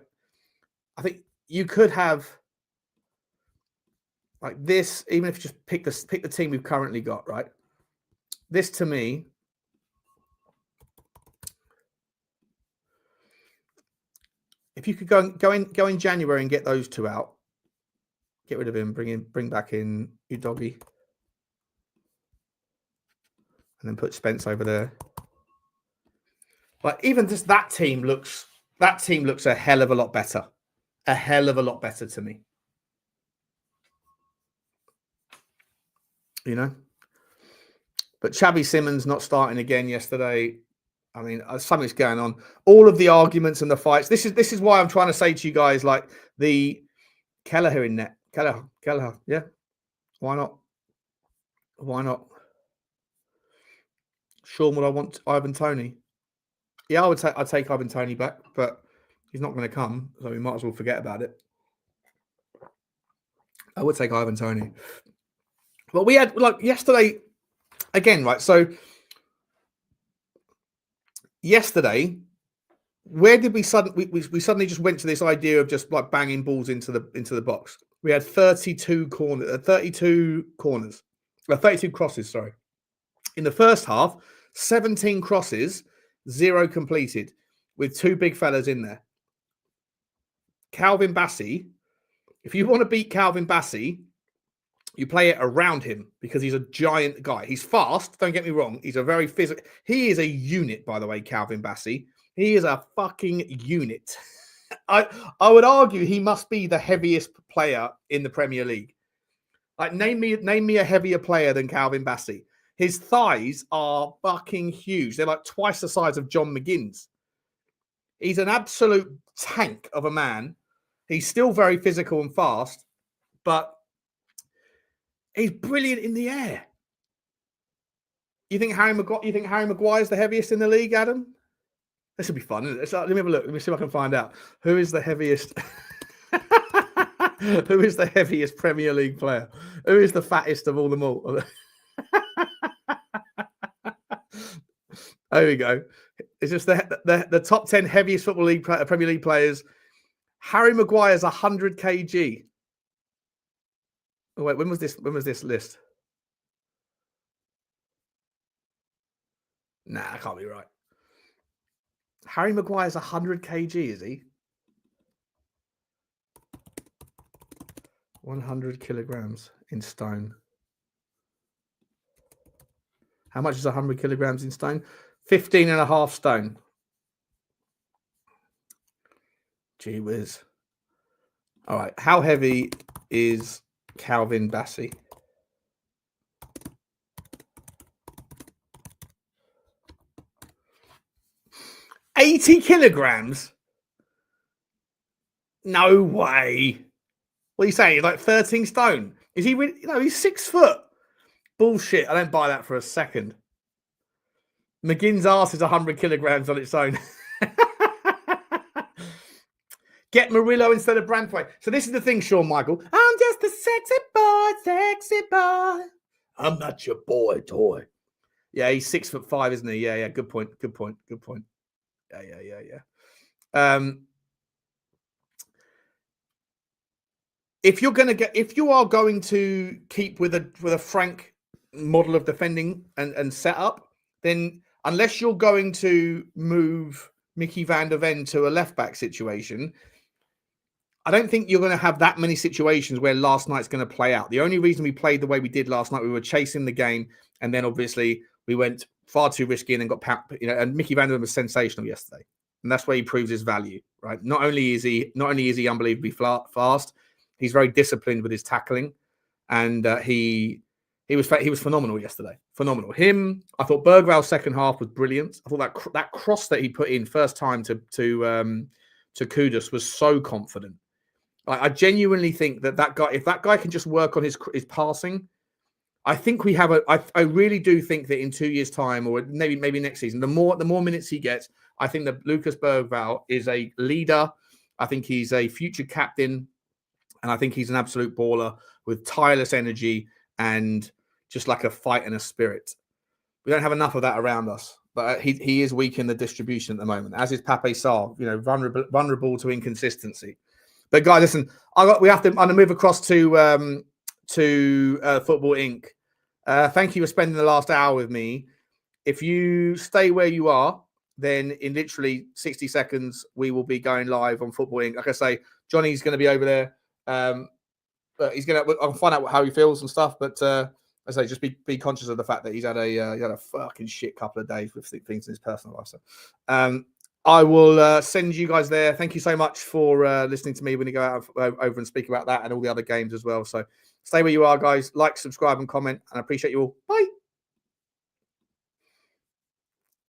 I think you could have like this, even if you just pick the team we've currently got, right? This to me, if you could go in January and get those two out, get rid of him, bring back in Udogie, and then put Spence over there. But even just that team looks a hell of a lot better. A hell of a lot better to me. But Xavi Simons not starting again yesterday. I mean, something's going on. All of the arguments and the fights. This is why I'm trying to say to you guys, like the Kelleher in net. Kelleher, yeah. Why not? Sean, would I want Ivan Toney? Yeah, I'd take Ivan Toney back, but he's not going to come, so we might as well forget about it. I would take Ivan Toney. But we had, like, yesterday, again, right? So, yesterday, where did we suddenly... We suddenly just went to this idea of just, like, banging balls into the box. We had 32 corners. 32 crosses, sorry. In the first half, 17 crosses, 0 completed, with 2 big fellas in there. Calvin Bassey, if you want to beat Calvin Bassey, you play it around him because he's a giant guy. He's fast, don't get me wrong. He's a very physical... He is a unit, by the way, Calvin Bassey. He is a fucking unit. I would argue he must be the heaviest player in the Premier League. Like, name me a heavier player than Calvin Bassey. His thighs are fucking huge. They're like twice the size of John McGinn's. He's an absolute tank of a man. He's still very physical and fast, but he's brilliant in the air. You think Harry Maguire is the heaviest in the league, Adam? This will be fun, isn't it? Let me have a look. Let me see if I can find out. Who is the heaviest? Who is the heaviest Premier League player? Who is the fattest of all them all? There we go. It's just the top 10 heaviest Premier League players. Harry Maguire's 100 kg. Oh, wait, when was this list? Nah, that can't be right. Harry Maguire's 100 kg, is he? 100 kilograms in stone. How much is 100 kilograms in stone? 15 and a half stone. Gee whiz. All right. How heavy is Calvin Bassey? $80 kilograms. No way. What are you saying? He's like 13 stone. Is he really? No, he's 6 foot. Bullshit. I don't buy that for a second. McGinn's ass is 100 kilograms on its own. Get Murillo instead of Branthwaite. So this is the thing, Shawn Michael. I'm just a sexy boy, sexy boy. I'm not your boy toy. Yeah, he's 6'5", isn't he? Yeah. Good point. Yeah. If you are going to keep with a frank model of defending and setup, then unless you're going to move Micky van der Ven to a left back situation, I don't think you're going to have that many situations where last night's going to play out. The only reason we played the way we did last night, we were chasing the game, and then obviously we went far too risky and then got, and Micky van der Ven was sensational yesterday, and that's where he proves his value, right? Not only is he unbelievably fast, he's very disciplined with his tackling, and he was phenomenal yesterday. Phenomenal. I thought Berghvall's second half was brilliant. I thought that cross that he put in first time to Kudus was so confident. I genuinely think that guy, if that guy can just work on his passing, I think we have I really do think that in 2 years' time, or maybe next season, the more minutes he gets, I think that Lucas Berghvall is a leader. I think he's a future captain, and I think he's an absolute baller with tireless energy and just like a fight and a spirit. We don't have enough of that around us, but he is weak in the distribution at the moment, as is Pape Sarr. Vulnerable to inconsistency. But guys, listen, I'm gonna move across to Football Inc. Thank you for spending the last hour with me. If you stay where you are, then in literally 60 seconds we will be going live on Football Inc. Like I say, Johnny's going to be over there. But I'll find out how he feels and stuff. But as I say, just be conscious of the fact that he's had a fucking shit couple of days with things in his personal life. So I will send you guys there. Thank you so much for listening to me when you go out over and speak about that and all the other games as well. So stay where you are, guys. Like, subscribe, and comment. And I appreciate you all. Bye.